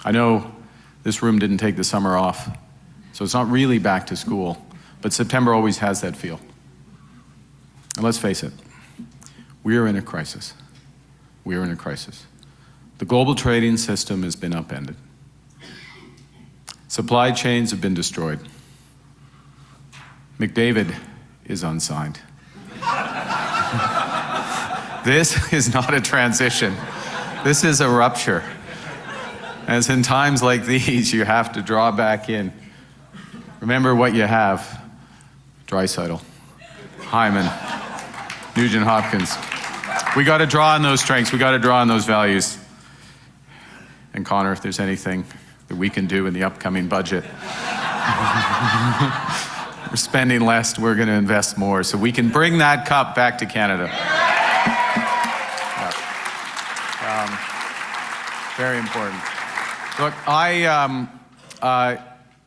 I know this room didn't take the summer off, so it's not really back to school, but September always has that feel. And let's face it, we are in a crisis. We are in a crisis. The global trading system has been upended. Supply chains have been destroyed. McDavid is unsigned. This is not a transition. This is a rupture. As in times like these, you have to draw back in. Remember what you have. Draisaitl, Hyman, Nugent Hopkins. We got to draw on those strengths. We got to draw on those values. And Connor, if there's anything that we can do in the upcoming budget, we're spending less, we're going to invest more, so we can bring that cup back to Canada. Very important. Look,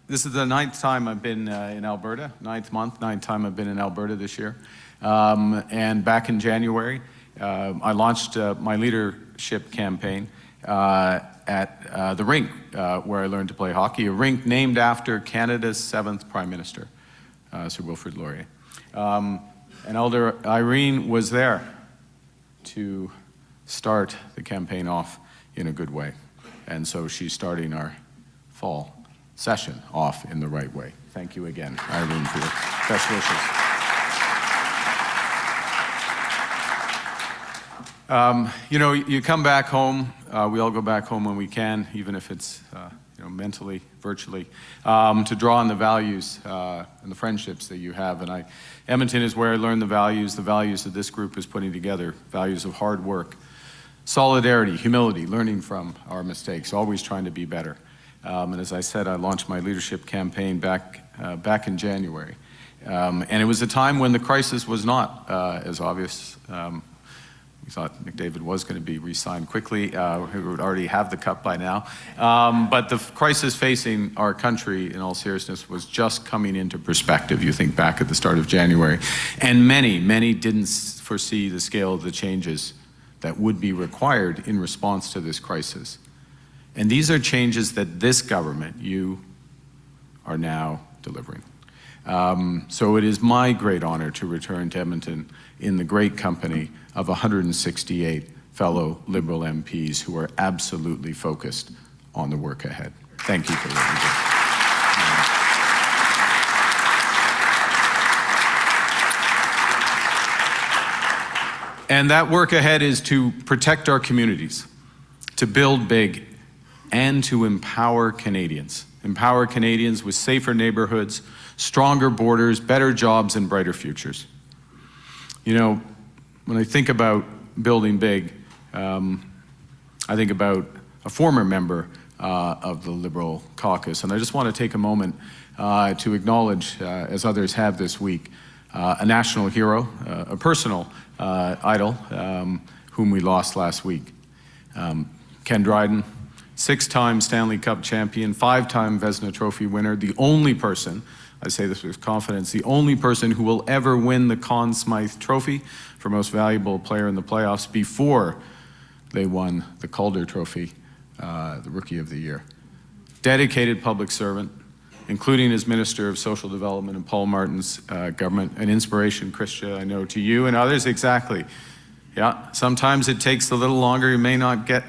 this is the 9th time I've been in Alberta, 9th time I've been in Alberta this year. And back in January, I launched my leadership campaign at the rink where I learned to play hockey, a rink named after Canada's 7th Prime Minister, Sir Wilfrid Laurier. And Elder Irene was there to start the campaign off in a good way. And so she's starting our fall session off in the right way. Thank you again, Irene, for your best wishes. You know, you come back home, we all go back home when we can, even if it's you know, mentally, virtually, to draw on the values and the friendships that you have. And Edmonton is where I learned the values that this group is putting together, values of hard work, solidarity, humility, learning from our mistakes, always trying to be better. And as I said, I launched my leadership campaign back in January. And it was a time when the crisis was not as obvious. We thought McDavid was going to be re-signed quickly. We would already have the cup by now. But the crisis facing our country, in all seriousness, was just coming into perspective. You think back at the start of January. And many didn't foresee the scale of the changes that would be required in response to this crisis. And these are changes that this government, you, are now delivering. So it is my great honor to return to Edmonton in the great company of 168 fellow Liberal MPs who are absolutely focused on the work ahead. Thank you for what you do. And that work ahead is to protect our communities, to build big, and to empower Canadians. Empower Canadians with safer neighborhoods, stronger borders, better jobs, and brighter futures. You know, when I think about building big, I think about a former member of the Liberal caucus, and I just want to take a moment to acknowledge, as others have this week, a national hero, a personal idol, whom we lost last week. Ken Dryden, 6-time Stanley Cup champion, 5-time Vezina Trophy winner, the only person, I say this with confidence, the only person who will ever win the Conn Smythe Trophy for most valuable player in the playoffs before they won the Calder Trophy, the Rookie of the Year. Dedicated public servant, including as Minister of Social Development in Paul Martin's government, an inspiration, Christia, I know, to you and others. Exactly. Yeah, sometimes it takes a little longer. You may not get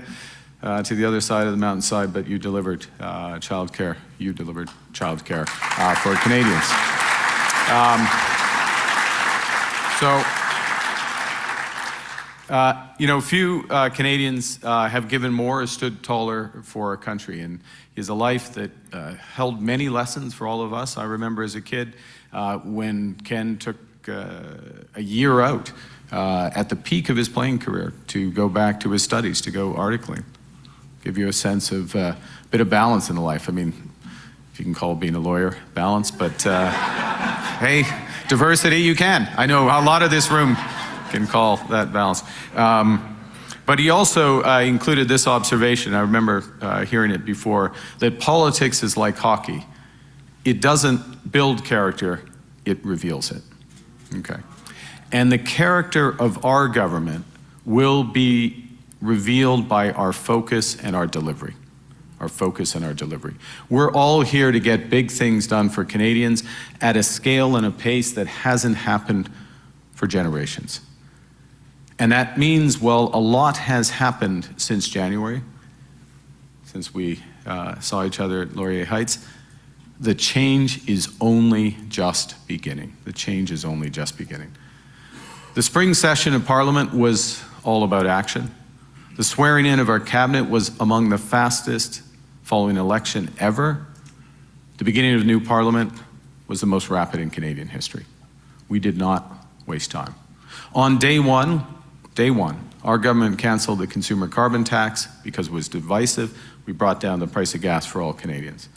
to the other side of the mountainside, but you delivered childcare. You delivered childcare for Canadians. You know, few Canadians have given more or stood taller for our country, and he has a life that held many lessons for all of us. I remember as a kid when Ken took a year out at the peak of his playing career to go back to his studies, to go articling. Give you a sense of a bit of balance in the life. I mean, if you can call being a lawyer balance, but hey, diversity, you can. I know a lot of this room can call that balance. But he also included this observation, I remember hearing it before, that politics is like hockey. It doesn't build character, it reveals it. Okay. And the character of our government will be revealed by our focus and our delivery. our focus, and our delivery. We're all here to get big things done for Canadians at a scale and a pace that hasn't happened for generations. And that means, well, a lot has happened since January, since we saw each other at Laurier Heights. The change is only just beginning. The change is only just beginning. The spring session of Parliament was all about action. The swearing in of our cabinet was among the fastest following election ever. The beginning of the new Parliament was the most rapid in Canadian history. We did not waste time. On day one, our government canceled the consumer carbon tax because it was divisive. We brought down the price of gas for all Canadians.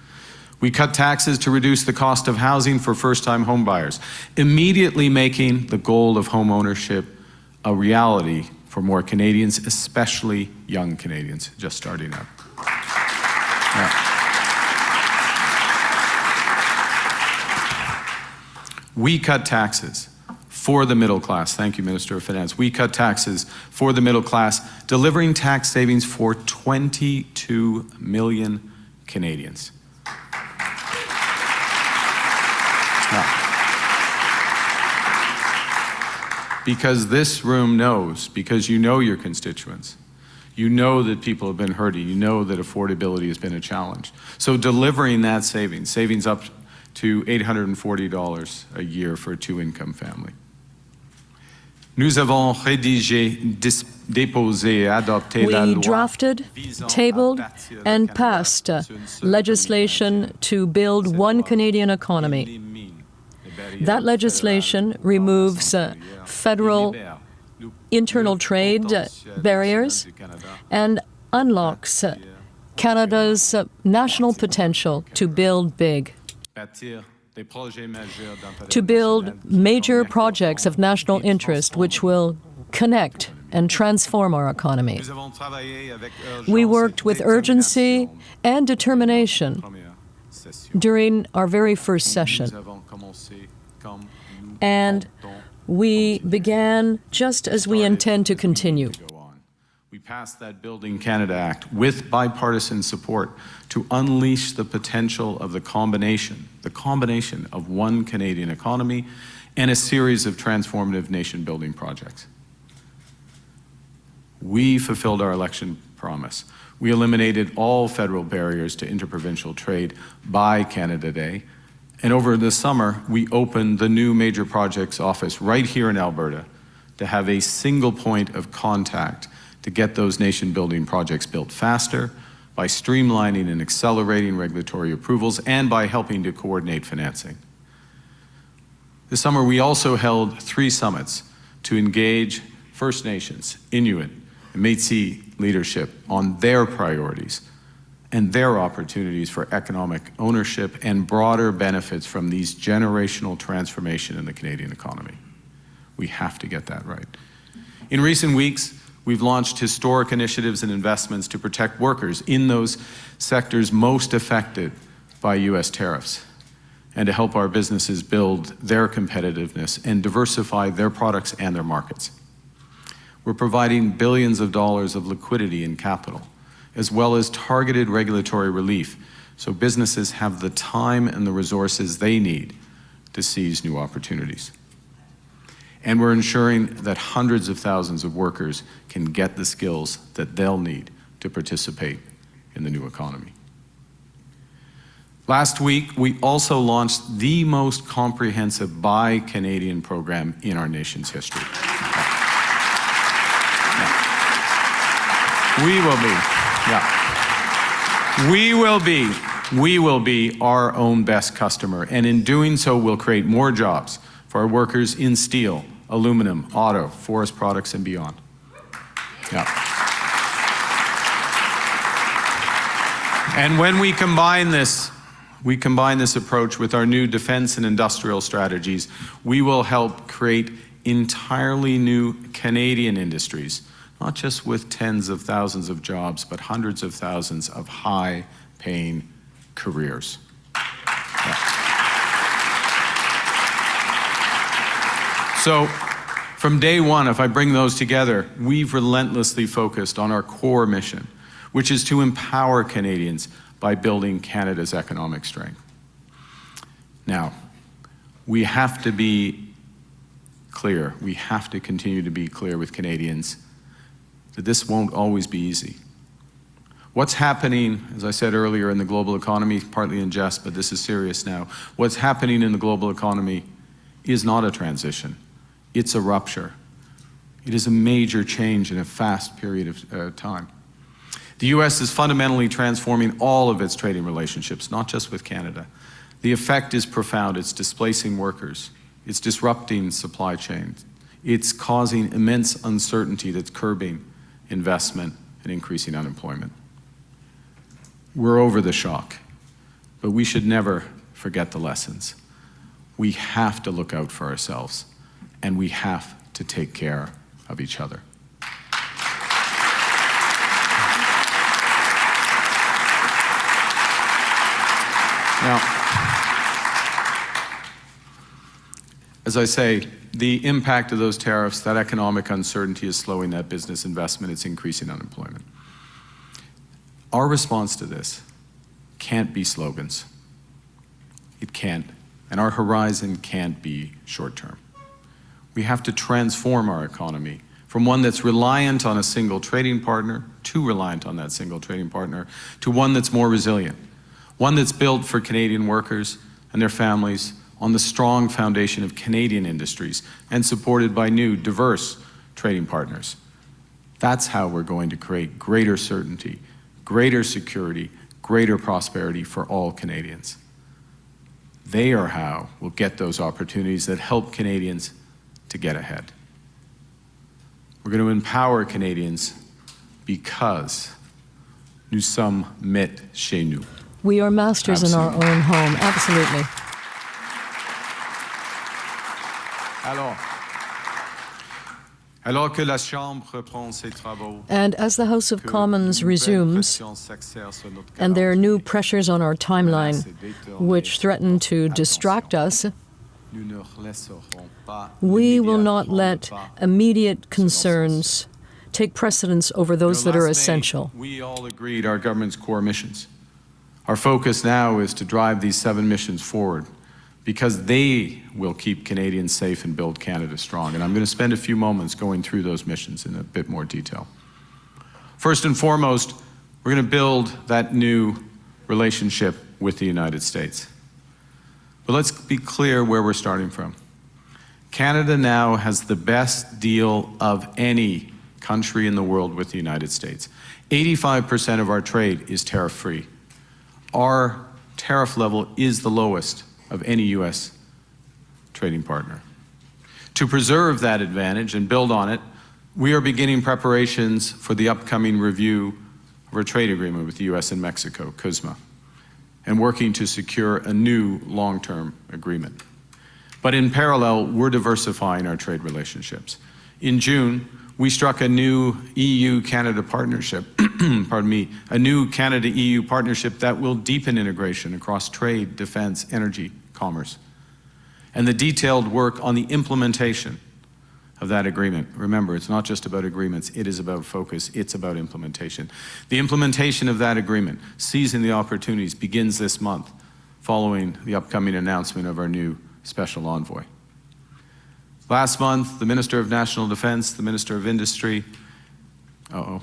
We cut taxes to reduce the cost of housing for first-time home buyers, immediately making the goal of home ownership a reality for more Canadians, especially young Canadians just starting out. Yeah. We cut taxes for the middle class. Thank you, Minister of Finance. We cut taxes for the middle class, delivering tax savings for 22 million Canadians. Because this room knows, because you know your constituents, you know that people have been hurting, you know that affordability has been a challenge. So delivering that savings up to $840 a year for a two-income family. Nous avons rédigé, déposé et adopté la loi. We drafted, tabled, and passed legislation to build one Canadian economy. That legislation removes federal internal trade barriers and unlocks Canada's national potential to build big, to build major projects of national interest which will connect and transform our economy. We worked with urgency and determination during our very first session. And we began just as we intend to continue. We passed that Building Canada Act with bipartisan support to unleash the potential of the combination of one Canadian economy and a series of transformative nation-building projects. We fulfilled our election promise. We eliminated all federal barriers to interprovincial trade by Canada Day. And over the summer, we opened the new Major Projects Office right here in Alberta to have a single point of contact to get those nation-building projects built faster by streamlining and accelerating regulatory approvals and by helping to coordinate financing. This summer, we also held 3 summits to engage First Nations, Inuit, and Métis leadership on their priorities and their opportunities for economic ownership and broader benefits from these generational transformation in the Canadian economy. We have to get that right. In recent weeks, we've launched historic initiatives and investments to protect workers in those sectors most affected by U.S. tariffs and to help our businesses build their competitiveness and diversify their products and their markets. We're providing billions of dollars of liquidity and capital, as well as targeted regulatory relief, so businesses have the time and the resources they need to seize new opportunities. And we're ensuring that hundreds of thousands of workers can get the skills that they'll need to participate in the new economy. Last week, we also launched the most comprehensive Buy Canadian program in our nation's history. We will be our own best customer, and in doing so, we'll create more jobs for our workers in steel, aluminum, auto, forest products, and beyond. Yeah. And when we combine this approach with our new defense and industrial strategies, we will help create entirely new Canadian industries, not just with tens of thousands of jobs, but hundreds of thousands of high-paying careers. Yeah. So, from day one, if I bring those together, we've relentlessly focused on our core mission, which is to empower Canadians by building Canada's economic strength. Now, we have to be clear, we have to continue to be clear with Canadians that this won't always be easy. What's happening, as I said earlier, in the global economy, partly in jest, but this is serious now, what's happening in the global economy is not a transition, it's a rupture. It is a major change in a fast period of time. The US is fundamentally transforming all of its trading relationships, not just with Canada. The effect is profound. It's displacing workers. It's disrupting supply chains. It's causing immense uncertainty that's curbing investment and increasing unemployment. We're over the shock, but we should never forget the lessons. We have to look out for ourselves, and we have to take care of each other. Now, as I say, the impact of those tariffs, that economic uncertainty is slowing that business investment, it's increasing unemployment. Our response to this can't be slogans. It can't, and our horizon can't be short-term. We have to transform our economy from one that's reliant on a single trading partner, too reliant on that single trading partner, to one that's more resilient, one that's built for Canadian workers and their families on the strong foundation of Canadian industries and supported by new, diverse trading partners. That's how we're going to create greater certainty, greater security, greater prosperity for all Canadians. They are how we'll get those opportunities that help Canadians to get ahead. We're going to empower Canadians because nous sommes maîtres chez nous. We are masters in our own home, absolutely. Alors que la Chambre reprend ses travaux, and as the House of Commons resumes, and there are new pressures on our timeline which threaten to distract us, we will not let immediate concerns take precedence over those that are essential. We all agreed our government's core missions. Our focus now is to drive these 7 missions forward because they will keep Canadians safe and build Canada strong. And I'm going to spend a few moments going through those missions in a bit more detail. First and foremost, we're going to build that new relationship with the United States. But let's be clear where we're starting from. Canada now has the best deal of any country in the world with the United States. 85% of our trade is tariff-free. Our tariff level is the lowest of any U.S. trading partner. To preserve that advantage and build on it, we are beginning preparations for the upcoming review of our trade agreement with the U.S. and Mexico, CUSMA, and working to secure a new long-term agreement. But in parallel, we're diversifying our trade relationships. In June, we struck a new EU-Canada partnership, a new Canada-EU partnership that will deepen integration across trade, defense, energy, commerce. And the detailed work on the implementation of that agreement. Remember, it's not just about agreements, it is about focus, it's about implementation. The implementation of that agreement, seizing the opportunities, begins this month, following the upcoming announcement of our new special envoy. Last month, the Minister of National Defense, the Minister of Industry, the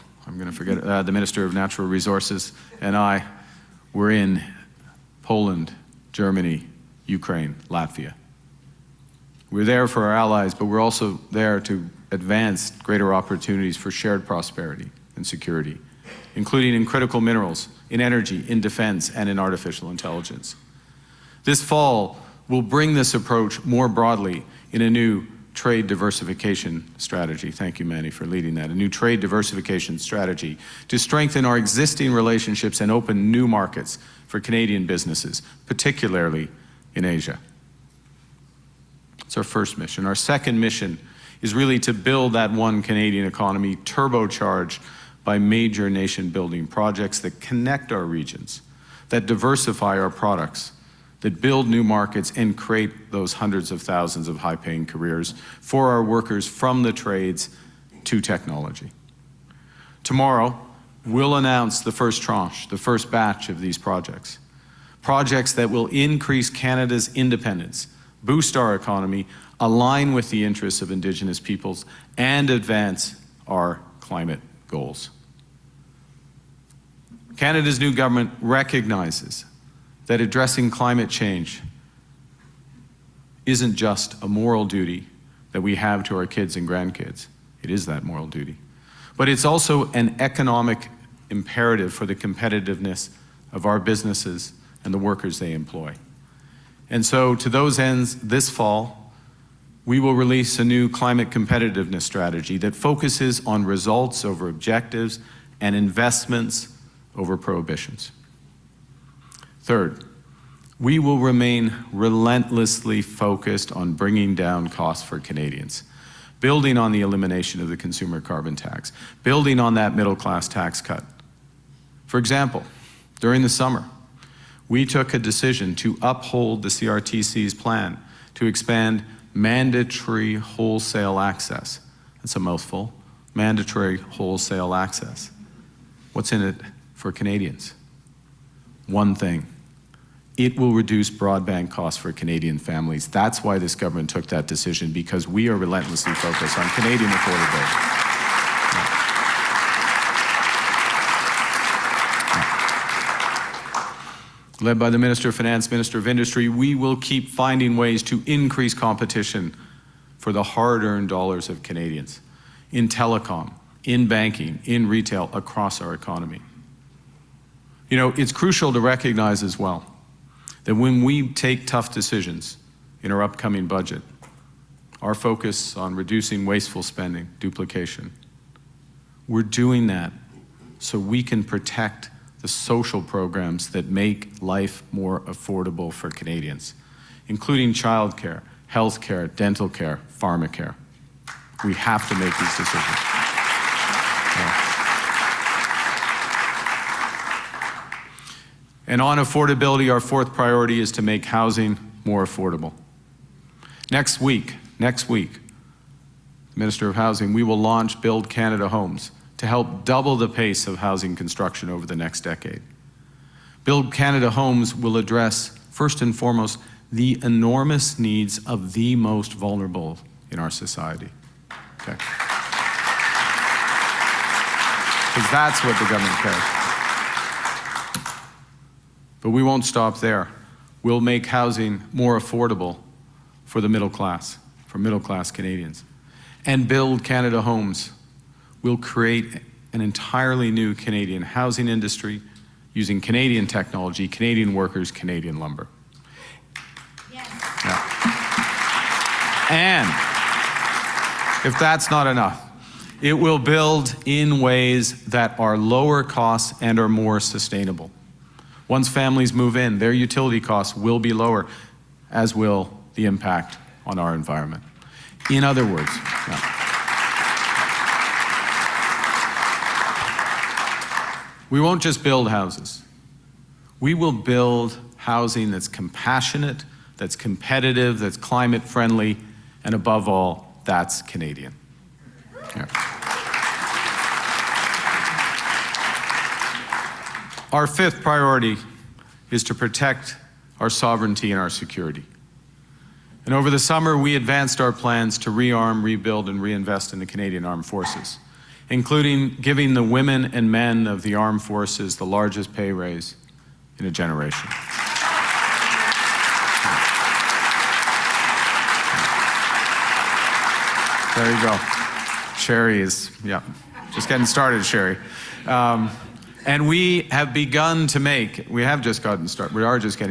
Minister of Natural Resources, and I were in Poland, Germany, Ukraine, Latvia. We're there for our allies, but we're also there to advance greater opportunities for shared prosperity and security, including in critical minerals, in energy, in defense, and in artificial intelligence. This fall, we'll bring this approach more broadly in a new trade diversification strategy. Thank you, Manny, for leading that. A new trade diversification strategy to strengthen our existing relationships and open new markets for Canadian businesses, particularly in Asia. It's our first mission. Our second mission is really to build that one Canadian economy, turbocharged by major nation-building projects that connect our regions, that diversify our products, that build new markets and create those hundreds of thousands of high-paying careers for our workers from the trades to technology. Tomorrow, we'll announce the first tranche, the first batch of these projects. Projects that will increase Canada's independence, boost our economy, align with the interests of Indigenous peoples, and advance our climate goals. Canada's new government recognizes that addressing climate change isn't just a moral duty that we have to our kids and grandkids. It is that moral duty. But it's also an economic imperative for the competitiveness of our businesses and the workers they employ. And so to those ends, this fall, we will release a new climate competitiveness strategy that focuses on results over objectives and investments over prohibitions. Third, we will remain relentlessly focused on bringing down costs for Canadians, building on the elimination of the consumer carbon tax, building on that middle-class tax cut. For example, during the summer, we took a decision to uphold the CRTC's plan to expand mandatory wholesale access. That's a mouthful. Mandatory wholesale access. What's in it for Canadians? One thing. It will reduce broadband costs for Canadian families. That's why this government took that decision, because we are relentlessly focused on Canadian affordability. Led by the Minister of Finance, Minister of Industry, we will keep finding ways to increase competition for the hard-earned dollars of Canadians in telecom, in banking, in retail, across our economy. You know, it's crucial to recognize as well that when we take tough decisions in our upcoming budget, our focus on reducing wasteful spending, duplication, we're doing that so we can protect the social programs that make life more affordable for Canadians, including childcare, healthcare, dental care, pharmacare. We have to make these decisions. And on affordability, our fourth priority is to make housing more affordable. Next week, Minister of Housing, we will launch Build Canada Homes to help double the pace of housing construction over the next decade. Build Canada Homes will address, first and foremost, the enormous needs of the most vulnerable in our society. Okay. Because that's what the government cares. But we won't stop there. We'll make housing more affordable for the middle class, for middle-class Canadians. And Build Canada Homes will create an entirely new Canadian housing industry using Canadian technology, Canadian workers, Canadian lumber. Yes. Yeah. And if that's not enough, it will build in ways that are lower cost and are more sustainable. Once families move in, their utility costs will be lower, as will the impact on our environment. In other words, we won't just build houses. We will build housing that's compassionate, that's competitive, that's climate friendly, and above all, that's Canadian. Yeah. Our fifth priority is to protect our sovereignty and our security. And over the summer, we advanced our plans to rearm, rebuild, and reinvest in the Canadian Armed Forces, including giving the women and men of the armed forces the largest pay raise in a generation. There you go. Sherry is, just getting started, Sherry. And we have begun to make, we are just getting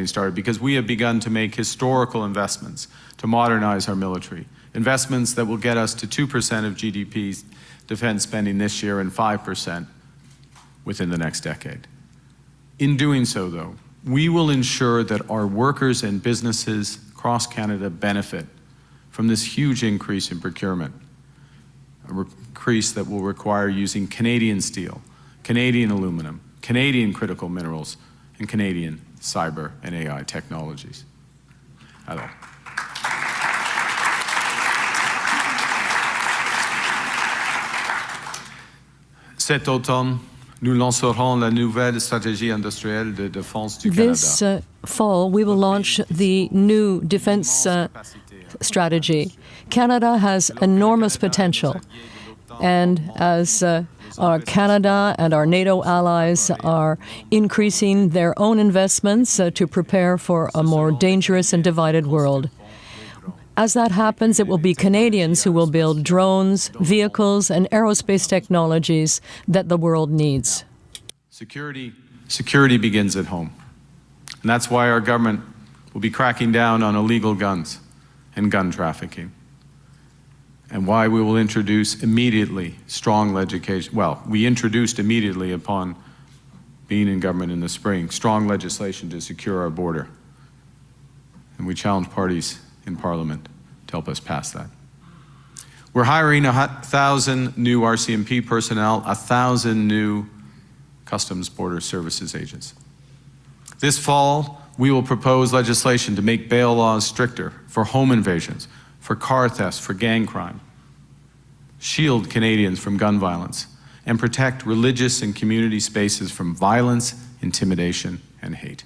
started because we have begun to make historical investments to modernize our military. Investments that will get us to 2% of GDP's defense spending this year and 5% within the next decade. In doing so, though, we will ensure that our workers and businesses across Canada benefit from this huge increase in procurement, an increase that will require using Canadian steel, Canadian aluminum, Canadian critical minerals, and Canadian cyber and AI technologies. Alors. Cet automne, Nous lancerons la nouvelle stratégie industrielle de défense du Canada. This fall, we will launch the new defense strategy. Canada has enormous potential, and as our Canada and our NATO allies are increasing their own investments to prepare for a more dangerous and divided world. As that happens, it will be Canadians who will build drones, vehicles, and aerospace technologies that the world needs. Security begins at home. And that's why our government will be cracking down on illegal guns and gun trafficking. And why we will introduce immediately strong legislation. Well, we introduced immediately upon being in government in the spring, strong legislation to secure our border. And we challenge parties in Parliament to help us pass that. We're hiring 1,000 new RCMP personnel, 1,000 new Customs Border Services agents. This fall, we will propose legislation to make bail laws stricter for home invasions, for car thefts, for gang crime, shield Canadians from gun violence, and protect religious and community spaces from violence, intimidation, and hate.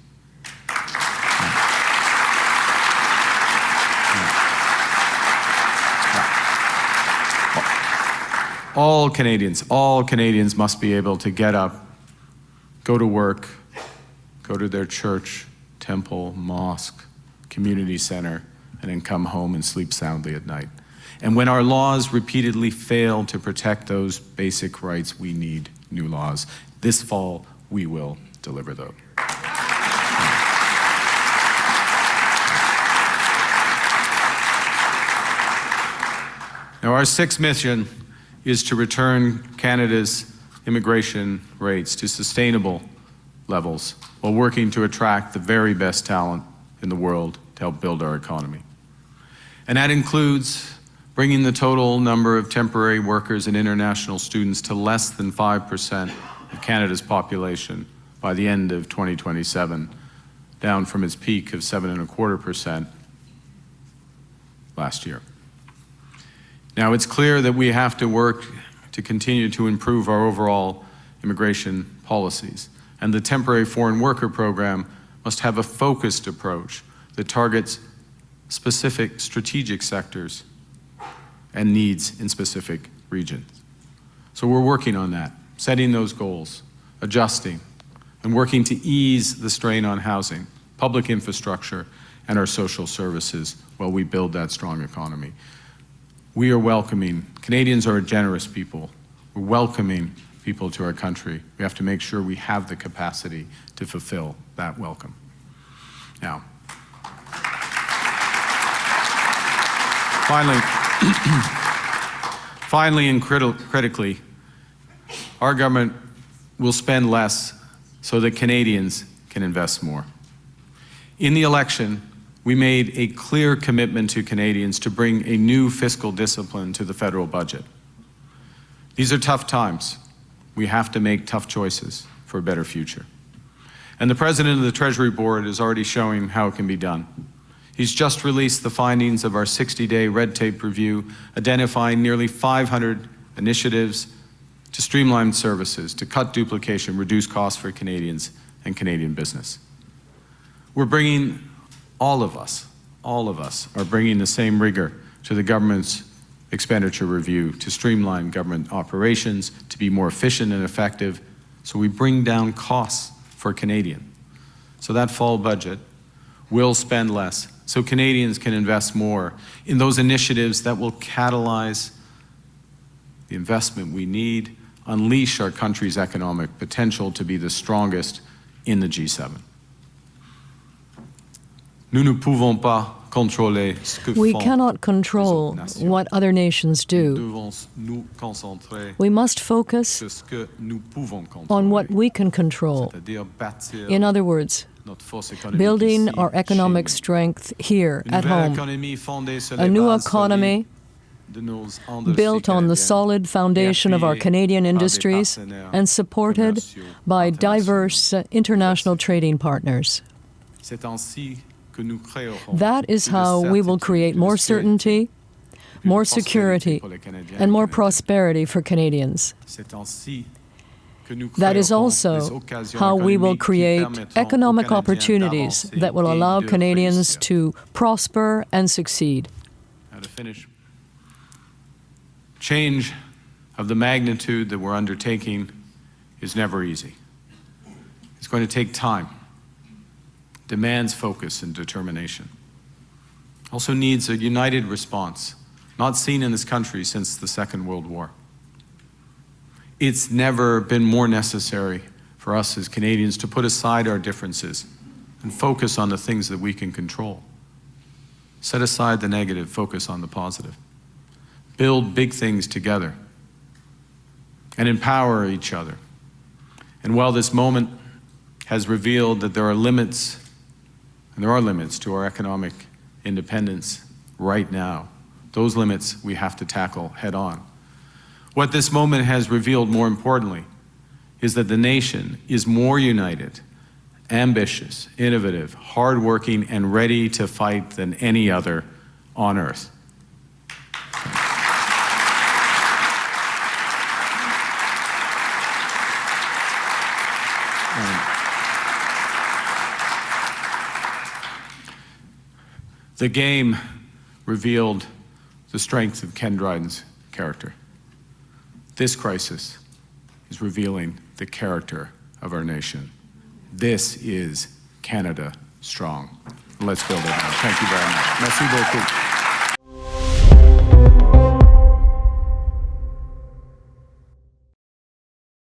All Canadians must be able to get up, go to work, go to their church, temple, mosque, community center, and then come home and sleep soundly at night. And when our laws repeatedly fail to protect those basic rights, we need new laws. This fall, we will deliver those. Now, our sixth mission is to return Canada's immigration rates to sustainable levels while working to attract the very best talent in the world to help build our economy. And that includes bringing the total number of temporary workers and international students to less than 5% of Canada's population by the end of 2027, down from its peak of 7.25% last year. Now, it's clear that we have to work to continue to improve our overall immigration policies, and the temporary foreign worker program must have a focused approach that targets specific strategic sectors and needs in specific regions. So we're working on that, setting those goals, adjusting, and working to ease the strain on housing, public infrastructure, and our social services while we build that strong economy. We are welcoming. Canadians are a generous people. We're welcoming people to our country. We have to make sure we have the capacity to fulfill that welcome. Now, finally and critically, our government will spend less so that Canadians can invest more. In the election, we made a clear commitment to Canadians to bring a new fiscal discipline to the federal budget. These are tough times. We have to make tough choices for a better future. And the President of the Treasury Board is already showing how it can be done. He's just released the findings of our 60-day red tape review, identifying nearly 500 initiatives to streamline services, to cut duplication, reduce costs for Canadians and Canadian business. We're bringing all of us are bringing the same rigor to the government's expenditure review to streamline government operations, to be more efficient and effective, so we bring down costs for Canadians. So that fall budget will spend less, so Canadians can invest more in those initiatives that will catalyze the investment we need, unleash our country's economic potential to be the strongest in the G7. We cannot control what other nations do. We must focus on what we can control. In other words, building our economic strength here at home. A new economy built on the solid foundation of our Canadian industries and supported by diverse international trading partners. That is how we will create more certainty, more security, and more prosperity for Canadians. That is also how we will create economic opportunities that will allow Canadians to prosper and succeed. Now to finish, change of the magnitude that we're undertaking is never easy. It's going to take time, demands focus and determination. Also needs a united response, not seen in this country since the Second World War. It's never been more necessary for us as Canadians to put aside our differences and focus on the things that we can control. Set aside the negative, focus on the positive. Build big things together and empower each other. And while this moment has revealed that there are limits, and there are limits to our economic independence right now, those limits we have to tackle head on. What this moment has revealed, more importantly, is that the nation is more united, ambitious, innovative, hardworking, and ready to fight than any other on earth. The game revealed the strength of Ken Dryden's character. This crisis is revealing the character of our nation. This is Canada strong. Let's build it now. Thank you very much. Merci beaucoup.